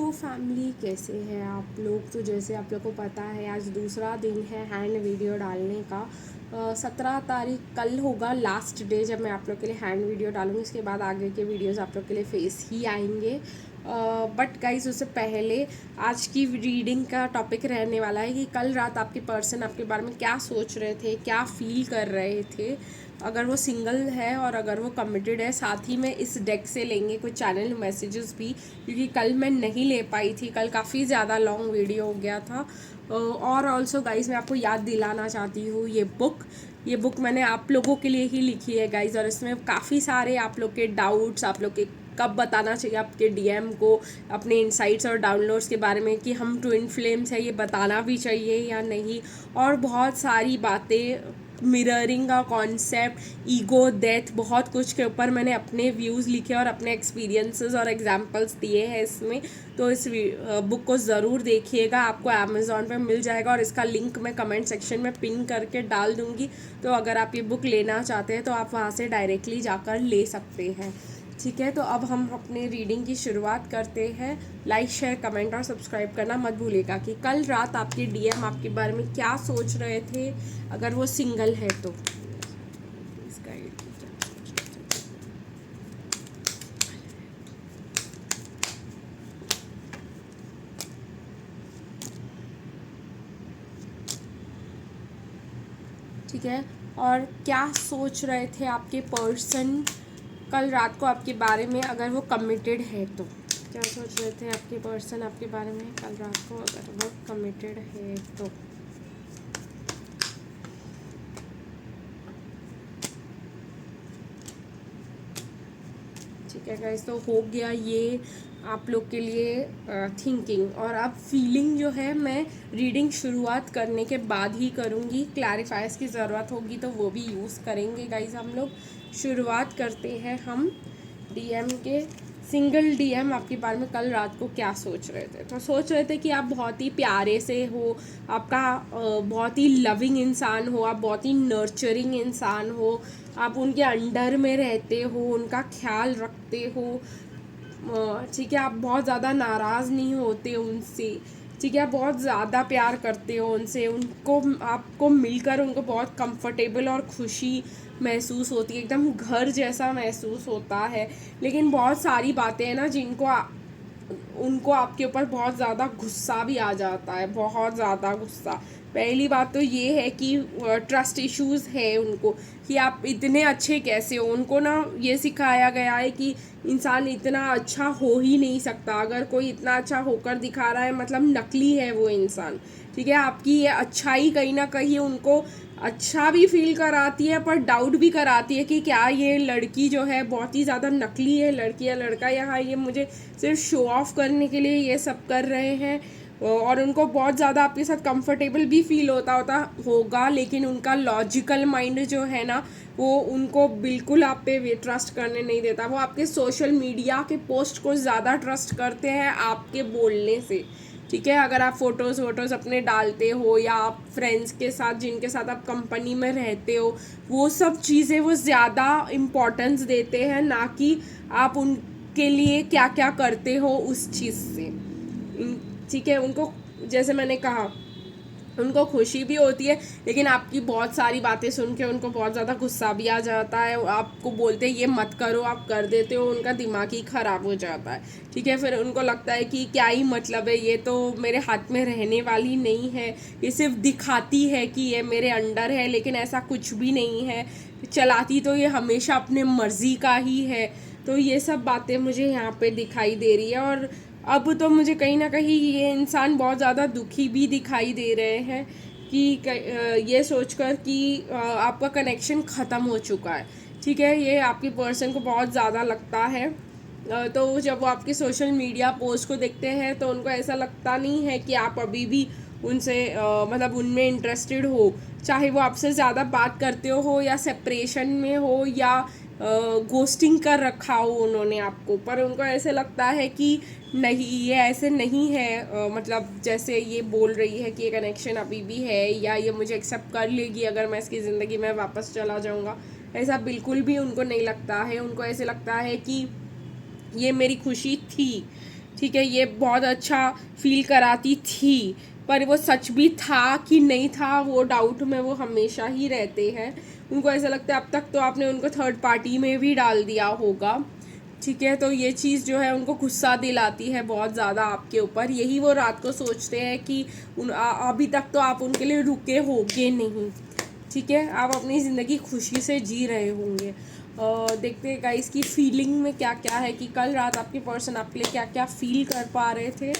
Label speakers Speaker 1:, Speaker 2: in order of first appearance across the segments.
Speaker 1: Hello family, कैसे हैं आप लोग। तो जैसे आप लोग को पता है, आज दूसरा दिन है हैंड वीडियो डालने का। 17 तारीख कल होगा लास्ट डे जब मैं आप लोग के लिए हैंड वीडियो डालूंगी। इसके बाद आगे के वीडियोस आप लोग के लिए फेस ही आएंगे। बट गाइज, उससे पहले आज की रीडिंग का टॉपिक रहने वाला है कि कल रात आपके पर्सन आपके बारे में क्या सोच रहे थे, क्या फील कर रहे थे, अगर वो सिंगल है और अगर वो कमिटेड है। साथ ही में इस डेक से लेंगे कुछ चैनल मैसेजेस भी, क्योंकि कल मैं नहीं ले पाई थी। कल काफ़ी ज़्यादा लॉन्ग वीडियो हो गया था। और ऑल्सो गाइज, मैं आपको याद दिलाना चाहती हूँ, ये बुक मैंने आप लोगों के लिए ही लिखी है गाइज। और इसमें काफ़ी सारे आप लोग के डाउट्स, आप लोग के कब बताना चाहिए आपके डीएम को अपने इनसाइट्स और डाउनलोड्स के बारे में, कि हम ट्विन फ्लेम्स है, ये बताना भी चाहिए या नहीं, और बहुत सारी बातें, मिररिंग का कॉन्सेप्ट, ईगो डेथ, बहुत कुछ के ऊपर मैंने अपने व्यूज़ लिखे और अपने एक्सपीरियंसेस और एग्जांपल्स दिए हैं इसमें। तो इस बुक को ज़रूर देखिएगा, आपको अमेज़ॉन पे मिल जाएगा और इसका लिंक मैं कमेंट सेक्शन में पिन करके डाल दूँगी। तो अगर आप ये बुक लेना चाहते हैं तो आप वहाँ से डायरेक्टली जाकर ले सकते हैं। ठीक है, तो अब हम अपने रीडिंग की शुरुआत करते हैं। लाइक, शेयर, कमेंट और सब्सक्राइब करना मत भूलिएगा कि कल रात आपके डीएम आपके बारे में क्या सोच रहे थे, अगर वो सिंगल है तो। ठीक है, और क्या सोच रहे थे आपके पर्सन कल रात को आपके बारे में, अगर वो कमिटेड है तो। क्या सोच रहे थे आपके पर्सन आपके बारे में कल रात को, अगर वो कमिटेड है तो। ठीक है गाइस, तो हो गया ये आप लोग के लिए थिंकिंग। और अब फीलिंग जो है मैं रीडिंग शुरुआत करने के बाद ही करूँगी। क्लैरिफायर्स की ज़रूरत होगी तो वो भी यूज़ करेंगे गाइस। हम लोग शुरुआत करते हैं हम डीएम के। सिंगल डीएम आपके बारे में कल रात को क्या सोच रहे थे। तो सोच रहे थे कि आप बहुत ही प्यारे से हो, आपका बहुत ही लविंग इंसान हो, आप बहुत ही नर्चरिंग इंसान हो, आप उनके अंडर में रहते हो, उनका ख्याल रखते हो। ठीक है, आप बहुत ज़्यादा नाराज़ नहीं होते उनसे। ठीक है, आप बहुत ज़्यादा प्यार करते हो उनसे, उनको आपको मिलकर उनको बहुत कंफर्टेबल और खुशी महसूस होती है, एकदम घर जैसा महसूस होता है। लेकिन बहुत सारी बातें हैं ना उनको आपके ऊपर बहुत ज़्यादा गुस्सा भी आ जाता है, बहुत ज़्यादा गुस्सा। पहली बात तो ये है कि ट्रस्ट इश्यूज़ है उनको, कि आप इतने अच्छे कैसे हो। उनको ना ये सिखाया गया है कि इंसान इतना अच्छा हो ही नहीं सकता, अगर कोई इतना अच्छा होकर दिखा रहा है मतलब नकली है वो इंसान। ठीक है, आपकी ये अच्छाई कहीं ना कहीं उनको अच्छा भी फील कराती है, पर डाउट भी कराती है कि क्या ये लड़की जो है बहुत ही ज़्यादा नकली है, लड़की या लड़का, यहाँ ये मुझे सिर्फ शो ऑफ करने के लिए ये सब कर रहे हैं। और उनको बहुत ज़्यादा आपके साथ कंफर्टेबल भी फील होता होगा, लेकिन उनका लॉजिकल माइंड जो है ना, वो उनको बिल्कुल आप पे ट्रस्ट करने नहीं देता। वो आपके सोशल मीडिया के पोस्ट को ज़्यादा ट्रस्ट करते हैं आपके बोलने से। ठीक है, अगर आप फ़ोटोज़ वोटोज़ अपने डालते हो, या आप फ्रेंड्स के साथ जिनके साथ आप कंपनी में रहते हो, वो सब चीज़ें वो ज़्यादा इम्पोर्टेंस देते हैं, ना कि आप उनके लिए क्या क्या करते हो उस चीज़ से। ठीक है, उनको जैसे मैंने कहा, उनको खुशी भी होती है, लेकिन आपकी बहुत सारी बातें सुन के उनको बहुत ज़्यादा गुस्सा भी आ जाता है। आपको बोलते हैं ये मत करो, आप कर देते हो, उनका दिमाग ही ख़राब हो जाता है। ठीक है, फिर उनको लगता है कि क्या ही मतलब है, ये तो मेरे हाथ में रहने वाली नहीं है, ये सिर्फ दिखाती है कि ये मेरे अंडर है, लेकिन ऐसा कुछ भी नहीं है, चलाती तो ये हमेशा अपने मर्ज़ी का ही है। तो ये सब बातें मुझे यहाँ पे दिखाई दे रही है। और अब तो मुझे कहीं ना कहीं ये इंसान बहुत ज़्यादा दुखी भी दिखाई दे रहे हैं, कि ये सोचकर कि आपका कनेक्शन ख़त्म हो चुका है। ठीक है, ये आपके पर्सन को बहुत ज़्यादा लगता है। तो जब वो आपके सोशल मीडिया पोस्ट को देखते हैं तो उनको ऐसा लगता नहीं है कि आप अभी भी उनसे मतलब उनमें इंटरेस्टेड हो, चाहे वो आपसे ज़्यादा बात करते हो या सेपरेशन में हो, या घोस्टिंग कर रखा हो उन्होंने आपको। पर उनको ऐसे लगता है कि नहीं, ये ऐसे नहीं है, मतलब जैसे ये बोल रही है कि ये कनेक्शन अभी भी है, या ये मुझे एक्सेप्ट कर लेगी अगर मैं इसकी ज़िंदगी में वापस चला जाऊँगा। ऐसा बिल्कुल भी उनको नहीं लगता है। उनको ऐसे लगता है कि ये मेरी खुशी थी। ठीक है, ये बहुत अच्छा फील कराती थी, पर वो सच भी था कि नहीं था वो डाउट में वो हमेशा ही रहते हैं। उनको ऐसा लगता है अब तक तो आपने उनको थर्ड पार्टी में भी डाल दिया होगा। ठीक है, तो ये चीज़ जो है उनको गुस्सा दिलाती है बहुत ज़्यादा आपके ऊपर। यही वो रात को सोचते हैं कि अभी तक तो आप उनके लिए रुके होगे नहीं। ठीक है, आप अपनी ज़िंदगी खुशी से जी रहे होंगे। देखते हैं गाइस की फीलिंग में क्या क्या है, कि कल रात आपके पर्सन आपके लिए क्या क्या फील कर पा रहे थे।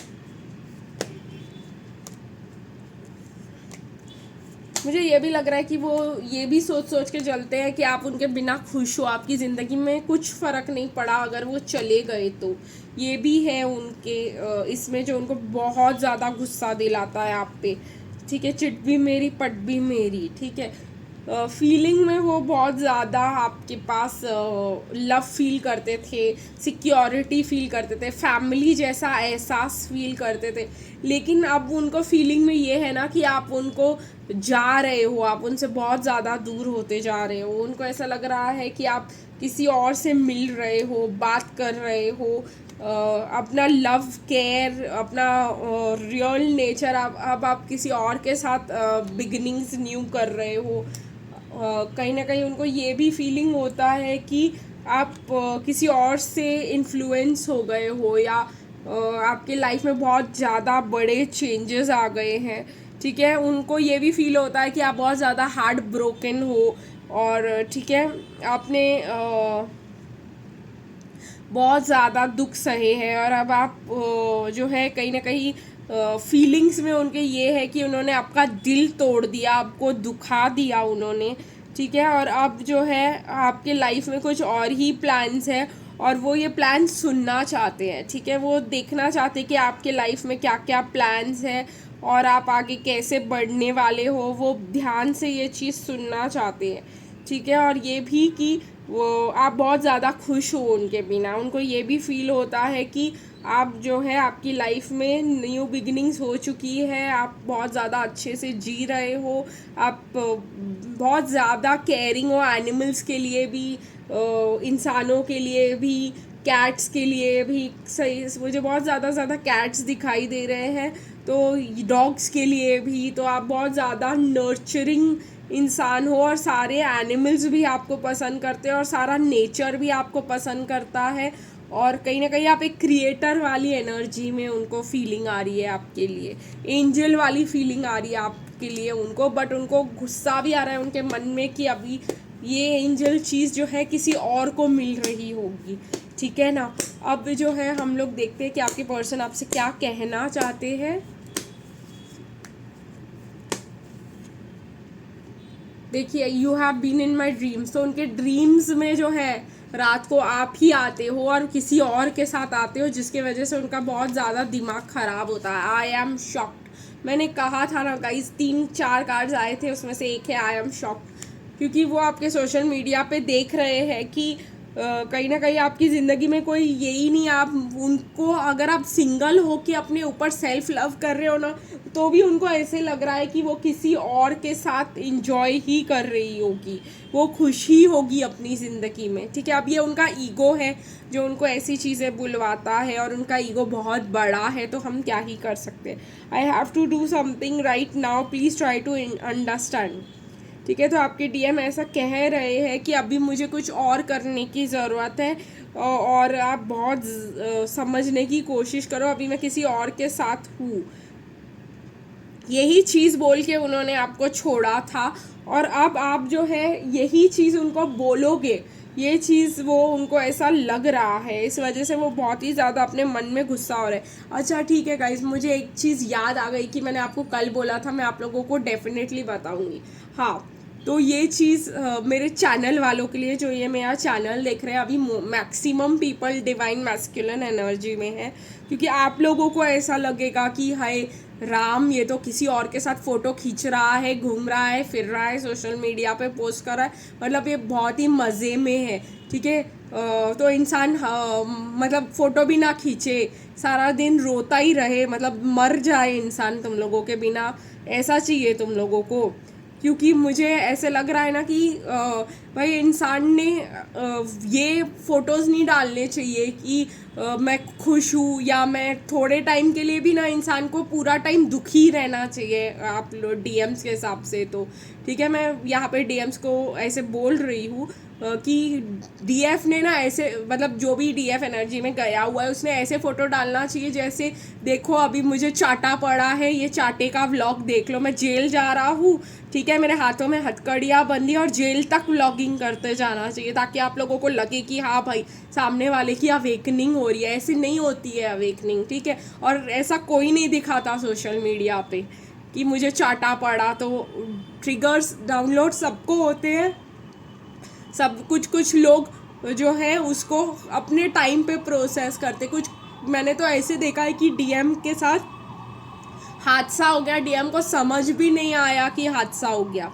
Speaker 1: मुझे ये भी लग रहा है कि वो ये भी सोच सोच के चलते हैं कि आप उनके बिना खुश हो, आपकी ज़िंदगी में कुछ फ़र्क नहीं पड़ा अगर वो चले गए तो। ये भी है उनके इसमें जो उनको बहुत ज़्यादा गुस्सा दिलाता है आप पे। ठीक है, चिट भी मेरी पट भी मेरी। ठीक है, फीलिंग में वो बहुत ज़्यादा आपके पास लव फील करते थे, सिक्योरिटी फील करते थे, फैमिली जैसा एहसास फील करते थे। लेकिन अब उनको फीलिंग में ये है ना कि आप उनको जा रहे हो, आप उनसे बहुत ज़्यादा दूर होते जा रहे हो। उनको ऐसा लग रहा है कि आप किसी और से मिल रहे हो, बात कर रहे हो, अपना लव केयर, अपना रियल नेचर अब आप किसी और के साथ बिगनिंग्स न्यू कर रहे हो। कहीं ना कहीं उनको ये भी फीलिंग होता है कि आप किसी और से इन्फ्लुएंस हो गए हो, या आपके लाइफ में बहुत ज़्यादा बड़े चेंजेस आ गए हैं। ठीक है, उनको ये भी फील होता है कि आप बहुत ज़्यादा हार्ट ब्रोकन हो, और ठीक है आपने बहुत ज़्यादा दुख सहे हैं, और अब आप जो है कहीं ना कहीं फीलिंग्स में उनके ये है कि उन्होंने आपका दिल तोड़ दिया, आपको दुखा दिया उन्होंने। ठीक है, और अब जो है आपके लाइफ में कुछ और ही प्लान्स हैं, और वो ये प्लान सुनना चाहते हैं। ठीक है, वो देखना चाहते हैं कि आपके लाइफ में क्या क्या प्लान्स हैं और आप आगे कैसे बढ़ने वाले हो, वो ध्यान से ये चीज़ सुनना चाहते हैं। ठीक है, और ये भी कि वो आप बहुत ज़्यादा खुश हो उनके बिना। उनको ये भी फील होता है कि आप जो है आपकी लाइफ में न्यू बिगिनिंग्स हो चुकी है, आप बहुत ज़्यादा अच्छे से जी रहे हो, आप बहुत ज़्यादा केयरिंग हो एनिमल्स के लिए भी, इंसानों के लिए भी, कैट्स के लिए भी। सही, मुझे बहुत ज़्यादा कैट्स दिखाई दे रहे हैं, तो डॉग्स के लिए भी। तो आप बहुत ज़्यादा नर्चरिंग इंसान हो, और सारे एनिमल्स भी आपको पसंद करते हैं, और सारा नेचर भी आपको पसंद करता है, और कहीं ना कहीं आप एक क्रिएटर वाली एनर्जी में उनको फीलिंग आ रही है आपके लिए, एंजल वाली फीलिंग आ रही है आपके लिए उनको। बट उनको गुस्सा भी आ रहा है उनके मन में कि अभी ये एंजल चीज़ जो है किसी और को मिल रही होगी। ठीक है ना, अब जो है हम लोग देखते हैं कि आपके पर्सन आपसे क्या कहना चाहते हैं। देखिए, you have been in my dreams, तो उनके ड्रीम्स में जो है रात को आप ही आते हो, और किसी और के साथ आते हो, जिसकी वजह से उनका बहुत ज़्यादा दिमाग ख़राब होता है। आई एम शॉक्ड, मैंने कहा था ना गाइस, 3-4 कार्ड्स आए थे, उसमें से एक है आई एम शॉक्ड। क्योंकि वो आपके सोशल मीडिया पे देख रहे हैं कि कहीं ना कहीं आपकी ज़िंदगी में कोई यही नहीं। आप उनको, अगर आप सिंगल हो के अपने ऊपर सेल्फ लव कर रहे हो ना, तो भी उनको ऐसे लग रहा है कि वो किसी और के साथ इंजॉय ही कर रही होगी, वो खुश ही होगी अपनी ज़िंदगी में। ठीक है, अब ये उनका ईगो है जो उनको ऐसी चीज़ें बुलवाता है, और उनका ईगो बहुत बड़ा है, तो हम क्या ही कर सकते हैं। I have to do something right now, please try to understand. ठीक है, तो आपके डीएम ऐसा कह रहे हैं कि अभी मुझे कुछ और करने की ज़रूरत है, और आप बहुत समझने की कोशिश करो, अभी मैं किसी और के साथ हूँ। यही चीज़ बोल के उन्होंने आपको छोड़ा था, और अब आप जो है यही चीज़ उनको बोलोगे, ये चीज़ वो उनको ऐसा लग रहा है, इस वजह से वो बहुत ही ज़्यादा अपने मन में गुस्सा हो रहे हैं। अच्छा ठीक है गाइज, मुझे एक चीज़ याद आ गई कि मैंने आपको कल बोला था, मैं आप लोगों को डेफिनेटली बताऊँगी। हाँ, तो ये चीज़ मेरे चैनल वालों के लिए, जो ये मेरा चैनल देख रहे हैं, अभी maximum people divine masculine energy में है। क्योंकि आप लोगों को ऐसा लगेगा कि हाय राम, ये तो किसी और के साथ फ़ोटो खींच रहा है, घूम रहा है, फिर रहा है, सोशल मीडिया पे पोस्ट कर रहा है, मतलब ये बहुत ही मज़े में है। ठीक है, तो इंसान मतलब फ़ोटो भी ना खींचे, सारा दिन रोता ही रहे, मतलब मर जाए इंसान तुम लोगों के बिना, ऐसा चाहिए तुम लोगों को। क्योंकि मुझे ऐसे लग रहा है ना कि भाई इंसान ने ये फ़ोटोज़ नहीं डालने चाहिए कि मैं खुश हूँ, या मैं थोड़े टाइम के लिए भी ना, इंसान को पूरा टाइम दुखी रहना चाहिए आप लोग डीएम्स के हिसाब से। तो ठीक है, मैं यहाँ पे डीएम्स को ऐसे बोल रही हूँ कि डीएफ ने ना ऐसे, मतलब जो भी डीएफ एनर्जी में गया हुआ है उसने ऐसे फ़ोटो डालना चाहिए जैसे देखो अभी मुझे चाटा पड़ा है, ये चाटे का व्लॉग देख लो, मैं जेल जा रहा हूँ, ठीक है, मेरे हाथों में हथकड़ियाँ बंदी और जेल तक व्लॉगिंग करते जाना चाहिए, ताकि आप लोगों को लगे कि हाँ भाई सामने वाले की अवेकनिंग हो रही है। ऐसी नहीं होती है अवेकनिंग, ठीक है, और ऐसा कोई नहीं दिखाता सोशल मीडिया पे कि मुझे चाटा पड़ा। तो ट्रिगर्स डाउनलोड सबको होते हैं, सब कुछ लोग जो है उसको अपने टाइम पे प्रोसेस करते। कुछ मैंने तो ऐसे देखा है कि डीएम के साथ हादसा हो गया, डीएम को समझ भी नहीं आया कि हादसा हो गया,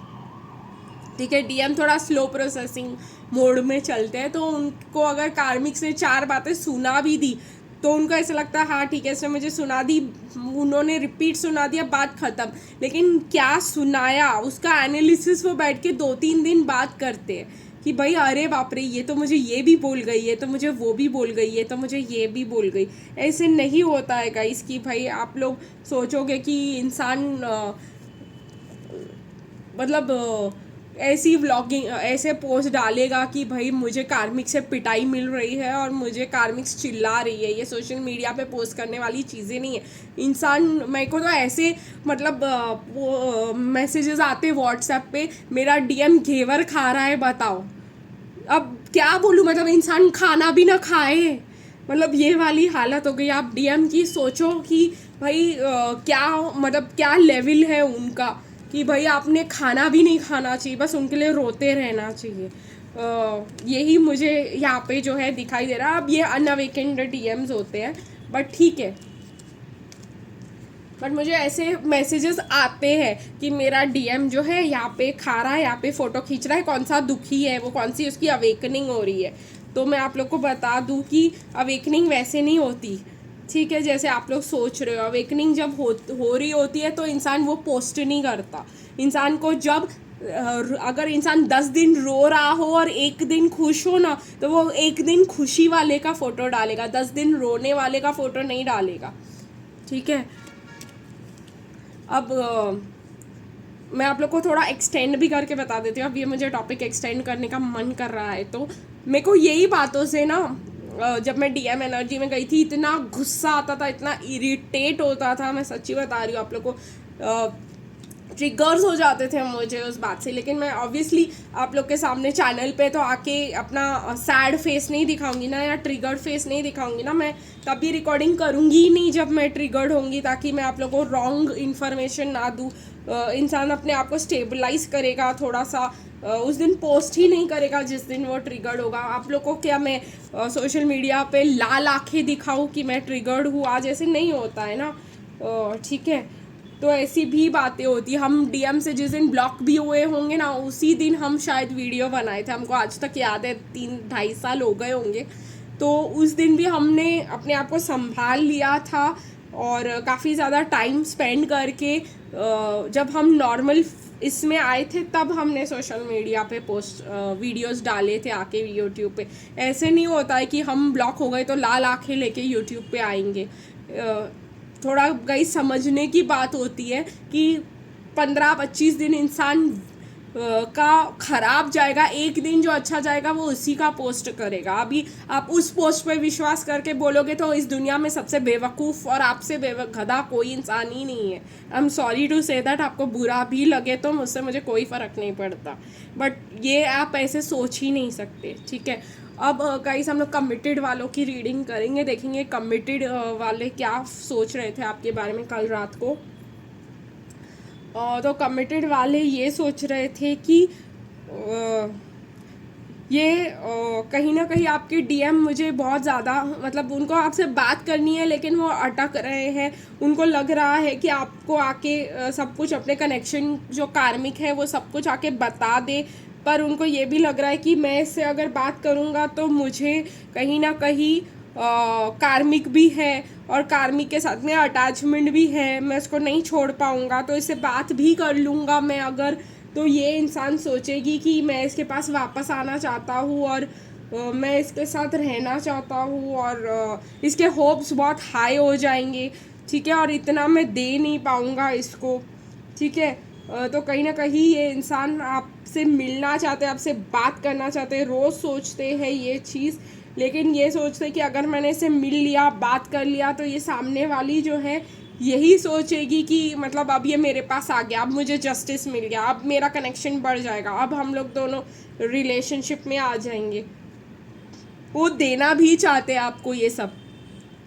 Speaker 1: ठीक है, डीएम थोड़ा स्लो प्रोसेसिंग मोड में चलते हैं, तो उनको अगर कार्मिक से 4 बातें सुना भी दी तो उनको ऐसा लगता है हाँ ठीक है इसने मुझे सुना दी, उन्होंने रिपीट सुना दिया, बात ख़त्म। लेकिन क्या सुनाया उसका एनालिसिस वो बैठ के 2-3 दिन बात करते हैं कि भाई अरे बाप रे, ये तो मुझे ये भी बोल गई, ये तो मुझे वो भी बोल गई, ये तो मुझे ये भी बोल गई। ऐसे नहीं होता है गाइस कि भाई आप लोग सोचोगे कि इंसान मतलब ऐसी व्लॉगिंग, ऐसे पोस्ट डालेगा कि भाई मुझे कार्मिक से पिटाई मिल रही है और मुझे कार्मिक चिल्ला रही है। ये सोशल मीडिया पे पोस्ट करने वाली चीज़ें नहीं है। इंसान, मेरे को तो ऐसे मतलब वो मैसेजेस आते व्हाट्सएप पे, मेरा डीएम घेवर खा रहा है, बताओ अब क्या बोलूँ, मतलब इंसान खाना भी ना खाए, मतलब ये वाली हालत हो गई। आप डीएम की सोचो कि भाई क्या मतलब क्या लेवल है उनका, कि भाई आपने खाना भी नहीं खाना चाहिए, बस उनके लिए रोते रहना चाहिए। यही मुझे यहाँ पे जो है दिखाई दे रहा है। अब ये अनअवेकेंड डीएम्स होते हैं, बट ठीक है, बट मुझे ऐसे मैसेजेस आते हैं कि मेरा डीएम जो है यहाँ पे खा रहा है, यहाँ पे फ़ोटो खींच रहा है, कौन सा दुखी है वो, कौन सी उसकी अवेकनिंग हो रही है। तो मैं आप लोग को बता दूँ कि अवेकनिंग वैसे नहीं होती, ठीक है, जैसे आप लोग सोच रहे हो। अवेकनिंग जब हो रही होती है तो इंसान वो पोस्ट नहीं करता। इंसान को जब अगर इंसान 10 दिन रो रहा हो और 1 दिन खुश हो ना, तो वो 1 दिन खुशी वाले का फ़ोटो डालेगा, 10 दिन रोने वाले का फ़ोटो नहीं डालेगा, ठीक है। अब मैं आप लोग को थोड़ा एक्सटेंड भी करके बता देती हूँ। अब ये मुझे टॉपिक एक्सटेंड करने का मन कर रहा है, तो मेरे को यही बातों से ना जब मैं डीएम एनर्जी में गई थी इतना गुस्सा आता था, इतना इरिटेट होता था, मैं सच्ची बता रही हूँ आप लोग को, ट्रिगर्स हो जाते थे मुझे उस बात से। लेकिन मैं ऑब्वियसली आप लोग के सामने चैनल पे तो आके अपना सैड फेस नहीं दिखाऊंगी ना, या ट्रिगर्ड फेस नहीं दिखाऊंगी ना, मैं कभी रिकॉर्डिंग करूँगी ही नहीं जब मैं ट्रिगर्ड होंगी, ताकि मैं आप लोगों को रॉन्ग इन्फॉर्मेशन ना दूँ। इंसान अपने आप को स्टेबलाइज करेगा थोड़ा सा, उस दिन पोस्ट ही नहीं करेगा जिस दिन वो ट्रिगर्ड होगा। आप लोग को क्या मैं सोशल मीडिया पे लाल आँखें दिखाऊँ कि मैं ट्रिगर्ड हूँ आज? ऐसे नहीं होता है ना, ठीक है। तो ऐसी भी बातें होती है। हम डीएम से जिस दिन ब्लॉक भी हुए होंगे ना, उसी दिन हम शायद वीडियो बनाए थे, हमको आज तक याद है, 3-2.5 साल हो गए होंगे। तो उस दिन भी हमने अपने आप को संभाल लिया था और काफ़ी ज़्यादा टाइम स्पेंड करके जब हम नॉर्मल इसमें आए थे तब हमने सोशल मीडिया पे पोस्ट वीडियोस डाले थे आके यूट्यूब पे। ऐसे नहीं होता है कि हम ब्लॉक हो गए तो लाल आंखें लेके यूट्यूब पे आएंगे। थोड़ा गाइस समझने की बात होती है कि 15-25 दिन इंसान का ख़राब जाएगा, एक दिन जो अच्छा जाएगा वो उसी का पोस्ट करेगा। अभी आप उस पोस्ट पे विश्वास करके बोलोगे तो इस दुनिया में सबसे बेवकूफ़ और आपसे गधा कोई इंसान ही नहीं है। I am sorry to say that, आपको बुरा भी लगे तो मुझसे मुझे कोई फ़र्क नहीं पड़ता, बट ये आप ऐसे सोच ही नहीं सकते, ठीक है। अब गाइस हम लोग कमिटेड वालों की रीडिंग करेंगे, देखेंगे कमिटेड वाले क्या सोच रहे थे आपके बारे में कल रात को। तो कमिटेड वाले ये सोच रहे थे कि ये कहीं ना कहीं आपके डीएम मुझे बहुत ज़्यादा, मतलब उनको आपसे बात करनी है लेकिन वो अटक रहे हैं। उनको लग रहा है कि आपको आके सब कुछ अपने कनेक्शन जो कार्मिक है वो सब कुछ आके बता दे, पर उनको ये भी लग रहा है कि मैं इससे अगर बात करूँगा तो मुझे कहीं ना कहीं कार्मिक भी है और कार्मिक के साथ में अटैचमेंट भी है, मैं इसको नहीं छोड़ पाऊँगा, तो इससे बात भी कर लूँगा मैं अगर तो ये इंसान सोचेगी कि मैं इसके पास वापस आना चाहता हूँ और मैं इसके साथ रहना चाहता हूँ, और इसके होप्स बहुत हाई हो जाएंगे, ठीक है, और इतना मैं दे नहीं पाऊँगा इसको, ठीक है। तो कहीं ना कहीं ये इंसान आपसे मिलना चाहते हैं, आपसे बात करना चाहते हैं, रोज़ सोचते हैं ये चीज़, लेकिन ये सोचते हैं कि अगर मैंने इसे मिल लिया, बात कर लिया, तो ये सामने वाली जो है यही सोचेगी कि मतलब अब ये मेरे पास आ गया, अब मुझे जस्टिस मिल गया, अब मेरा कनेक्शन बढ़ जाएगा, अब हम लोग दोनों रिलेशनशिप में आ जाएंगे। वो देना भी चाहते हैं आपको ये सब,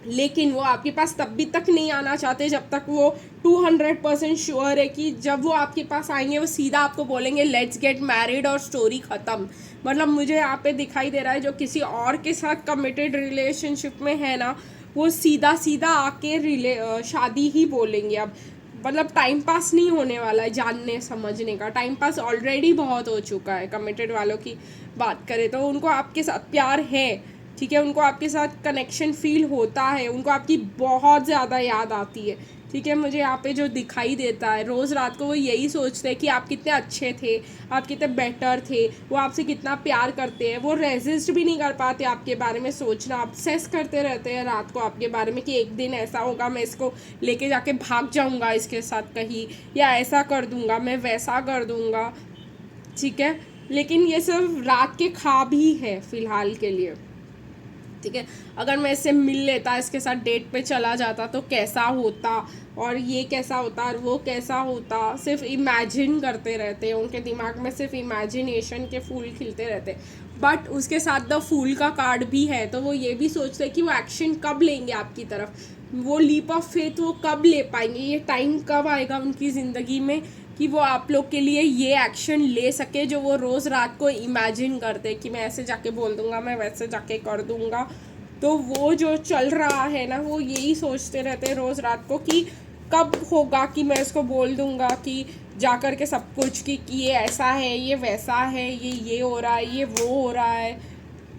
Speaker 1: लेकिन वो आपके पास तब भी तक नहीं आना चाहते जब तक वो 200% श्योर है कि जब वो आपके पास आएंगे वो सीधा आपको बोलेंगे लेट्स गेट मैरिड और स्टोरी ख़त्म। मतलब मुझे यहाँ पे दिखाई दे रहा है जो किसी और के साथ कमिटेड रिलेशनशिप में है ना, वो सीधा सीधा आके शादी ही बोलेंगे अब। मतलब टाइम पास नहीं होने वाला है जानने समझने का, टाइम पास ऑलरेडी बहुत हो चुका है। कमिटेड वालों की बात करें तो उनको आपके साथ प्यार है, ठीक है, उनको आपके साथ कनेक्शन फील होता है, उनको आपकी बहुत ज़्यादा याद आती है, ठीक है। मुझे यहाँ पे जो दिखाई देता है रोज़ रात को वो यही सोचते हैं कि आप कितने अच्छे थे, आप कितने बेटर थे, वो आपसे कितना प्यार करते हैं, वो रेजिस्ट भी नहीं कर पाते आपके बारे में सोचना, ऑब्सेस करते रहते हैं रात को आपके बारे में कि एक दिन ऐसा होगा मैं इसको लेके जाके भाग जाऊँगा इसके साथ कहीं, या ऐसा कर दूँगा, मैं वैसा कर दूँगा, ठीक है। लेकिन ये सब रात के ख्वाब ही है फ़िलहाल के लिए, ठीक है। अगर मैं इससे मिल लेता, इसके साथ डेट पे चला जाता तो कैसा होता, और ये कैसा होता और वो कैसा होता, सिर्फ इमेजिन करते रहते हैं, उनके दिमाग में सिर्फ इमेजिनेशन के फूल खिलते रहते हैं। बट उसके साथ द फूल का कार्ड भी है, तो वो ये भी सोचते हैं कि वो एक्शन कब लेंगे आपकी तरफ, वो लीप ऑफ फेथ वो कब ले पाएंगे, ये टाइम कब आएगा उनकी ज़िंदगी में कि वो आप लोग के लिए ये एक्शन ले सके जो वो रोज़ रात को इमेजिन करते कि मैं ऐसे जाके बोल दूँगा, मैं वैसे जाके कर दूँगा। तो वो जो चल रहा है ना, वो यही सोचते रहते हैं रोज़ रात को कि कब होगा कि मैं इसको बोल दूँगा कि जा कर के सब कुछ कि ये ऐसा है, ये वैसा है, ये हो रहा है, ये वो हो रहा है,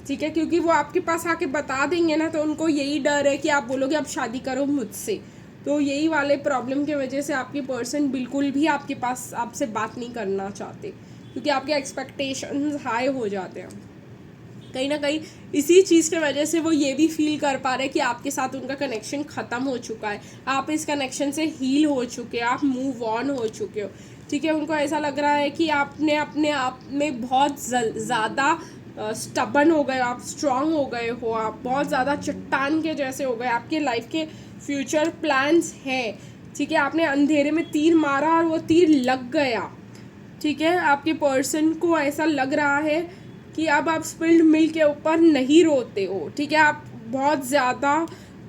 Speaker 1: ठीक है। क्योंकि वो आपके पास आके बता देंगे ना, तो उनको यही डर है कि आप बोलोगे अब शादी करो मुझसे। तो यही वाले प्रॉब्लम की वजह से आपकी पर्सन बिल्कुल भी आपके पास आपसे बात नहीं करना चाहते, क्योंकि आपके एक्सपेक्टेशंस हाई हो जाते हैं। कहीं ना कहीं इसी चीज़ की वजह से वो ये भी फील कर पा रहे हैं कि आपके साथ उनका कनेक्शन ख़त्म हो चुका है, आप इस कनेक्शन से हील हो चुके हो, आप मूव ऑन हो चुके हो, ठीक है। उनको ऐसा लग रहा है कि आपने अपने आप में बहुत ज़्यादा स्टबन हो गए, आप स्ट्रांग हो गए हो, आप बहुत ज़्यादा चट्टान के जैसे हो गए, आपके लाइफ के फ्यूचर प्लान्स हैं, ठीक है। आपने अंधेरे में तीर मारा और वो तीर लग गया, ठीक है। आपके पर्सन को ऐसा लग रहा है कि अब आप स्पिल्ड मिल्क के ऊपर नहीं रोते हो, ठीक है। आप बहुत ज़्यादा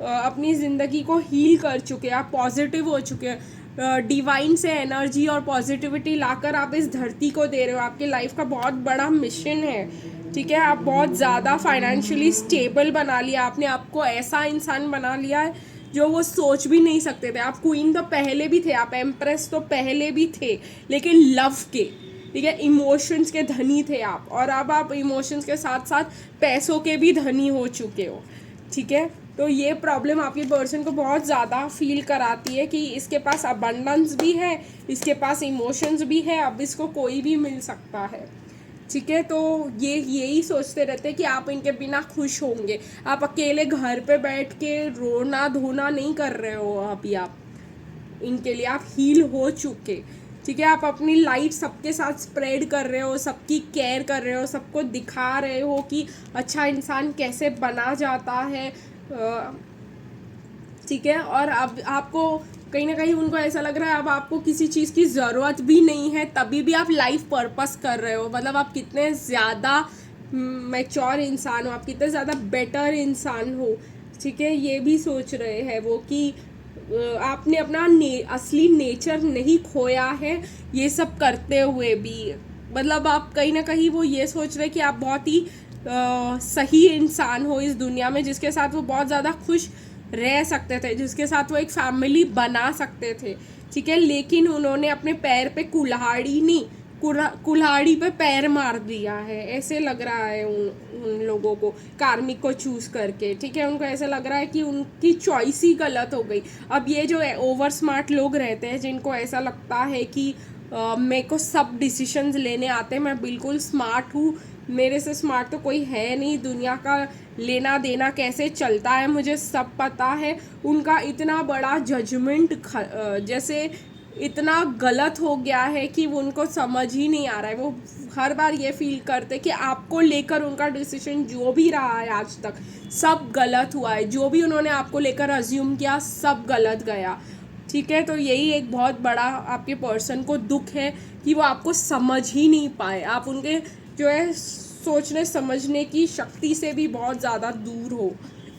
Speaker 1: अपनी ज़िंदगी को हील कर चुके हैं, आप पॉजिटिव हो चुके हैं, डिवाइन से एनर्जी और पॉजिटिविटी लाकर आप इस धरती को दे रहे हो। आपके लाइफ का बहुत बड़ा मिशन है, ठीक है। आप बहुत ज़्यादा फाइनेंशियली स्टेबल बना लिया, आपने आपको ऐसा इंसान बना लिया है जो वो सोच भी नहीं सकते थे। आप क्वीन तो पहले भी थे, आप एम्प्रेस तो पहले भी थे, लेकिन लव के, ठीक है, इमोशंस के धनी थे आप, और अब आप इमोशंस के साथ साथ पैसों के भी धनी हो चुके हो, ठीक है। तो ये प्रॉब्लम आपके पर्सन को बहुत ज़्यादा फील कराती है कि इसके पास अबंडेंस भी है, इसके पास इमोशंस भी है, अब इसको कोई भी मिल सकता है, ठीक है। तो ये यही सोचते रहते हैं कि आप इनके बिना खुश होंगे, आप अकेले घर पे बैठ के रोना धोना नहीं कर रहे हो अभी, आप इनके लिए आप हील हो चुके, ठीक है। आप अपनी लाइट सबके साथ स्प्रेड कर रहे हो, सबकी केयर कर रहे हो, सबको दिखा रहे हो कि अच्छा इंसान कैसे बना जाता है, ठीक है। और अब आपको कहीं ना कहीं उनको ऐसा लग रहा है अब आपको किसी चीज़ की ज़रूरत भी नहीं है, तभी भी आप लाइफ पर्पस कर रहे हो। मतलब आप कितने ज़्यादा मैच्योर इंसान हो, आप कितने ज़्यादा बेटर इंसान हो, ठीक है। ये भी सोच रहे हैं वो कि आपने अपना असली नेचर नहीं खोया है ये सब करते हुए भी। मतलब आप कहीं ना कहीं वो ये सोच रहे हैं कि आप बहुत ही सही इंसान हो इस दुनिया में, जिसके साथ वो बहुत ज़्यादा खुश रह सकते थे, जिसके साथ वो एक फैमिली बना सकते थे, ठीक है। लेकिन उन्होंने अपने पैर पे कुल्हाड़ी नहीं, कुल्हाड़ी पे पैर मार दिया है, ऐसे लग रहा है उन लोगों को कार्मिक को चूज़ करके, ठीक है। उनको ऐसा लग रहा है कि उनकी चॉइस ही गलत हो गई। अब ये जो ओवर स्मार्ट लोग रहते हैं जिनको ऐसा लगता है कि मेरे को सब डिसीशंस लेने आते हैं, मैं बिल्कुल स्मार्ट हूँ, मेरे से स्मार्ट तो कोई है नहीं, दुनिया का लेना देना कैसे चलता है मुझे सब पता है। उनका इतना बड़ा जजमेंट जैसे इतना गलत हो गया है कि उनको समझ ही नहीं आ रहा है। वो हर बार ये फील करते कि आपको लेकर उनका डिसीजन जो भी रहा है आज तक सब गलत हुआ है, जो भी उन्होंने आपको लेकर अज्यूम किया सब गलत गया। ठीक है, तो यही एक बहुत बड़ा आपके पर्सन को दुख है कि वो आपको समझ ही नहीं पाए। आप उनके जो है सोचने समझने की शक्ति से भी बहुत ज़्यादा दूर हो।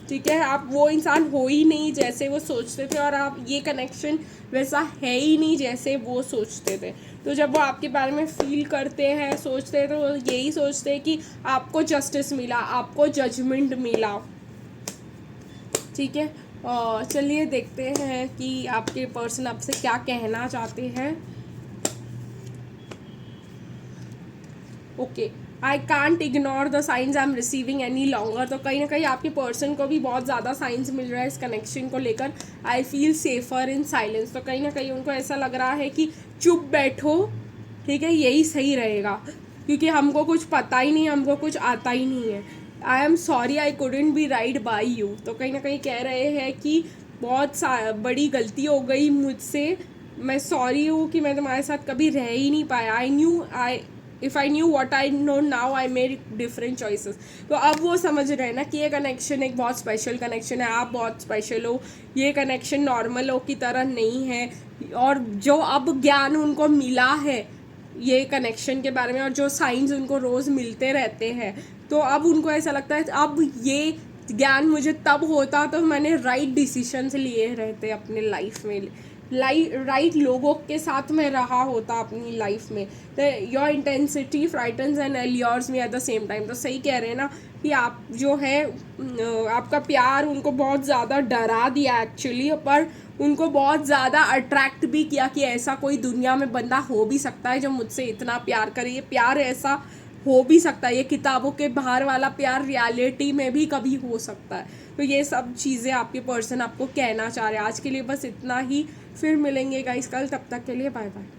Speaker 1: ठीक है, आप वो इंसान हो ही नहीं जैसे वो सोचते थे, और आप ये कनेक्शन वैसा है ही नहीं जैसे वो सोचते थे। तो जब वो आपके बारे में फील करते हैं, सोचते हैं, तो वो यही सोचते हैं कि आपको जस्टिस मिला, आपको जजमेंट मिला। ठीक है, चलिए देखते हैं कि आपके पर्सन आपसे क्या कहना चाहते हैं। Okay, I can't ignore the science I am receiving any longer. तो कहीं ना कहीं आपके पर्सन को भी बहुत ज़्यादा साइंस मिल रहा है इस कनेक्शन को लेकर। I feel safer in silence. तो कहीं ना कहीं उनको ऐसा लग रहा है कि चुप बैठो, ठीक है, यही सही रहेगा, क्योंकि हमको कुछ पता ही नहीं, हमको कुछ आता ही नहीं है। I am sorry I couldn't B right by you. तो कहीं ना कहीं कह रहे हैं कि बहुत बड़ी गलती हो गई मुझसे, मैं सॉरी हूँ कि मैं तुम्हारे साथ कभी रह ही नहीं पाया। If I knew what I know now I made different choices. तो अब वो समझ रहे हैं ना कि ये कनेक्शन एक बहुत स्पेशल कनेक्शन है, आप बहुत स्पेशल हो, ये कनेक्शन नॉर्मल हो की तरह नहीं है। और जो अब ज्ञान उनको मिला है ये कनेक्शन के बारे में, और जो साइंस उनको रोज़ मिलते रहते हैं, तो अब उनको ऐसा लगता है अब ये ज्ञान मुझे तब होता तो मैंने राइट डिसीजंस लिए रहते अपने लाइफ में, राइट लोगों के साथ में रहा होता अपनी लाइफ में। तो your intensity frightens and allures me at the same time. तो सही कह रहे हैं ना कि आप जो है आपका प्यार उनको बहुत ज़्यादा डरा दिया एक्चुअली, पर उनको बहुत ज़्यादा अट्रैक्ट भी किया कि ऐसा कोई दुनिया में बंदा हो भी सकता है जो मुझसे इतना प्यार करे। ये प्यार ऐसा हो भी सकता है, ये किताबों के बाहर वाला प्यार रियलिटी में भी कभी हो सकता है। तो ये सब चीज़ें आपके पर्सन आपको कहना चाह रहे हैं। आज के लिए बस इतना ही, फिर मिलेंगे गाइस कल, तब तक के लिए बाय बाय।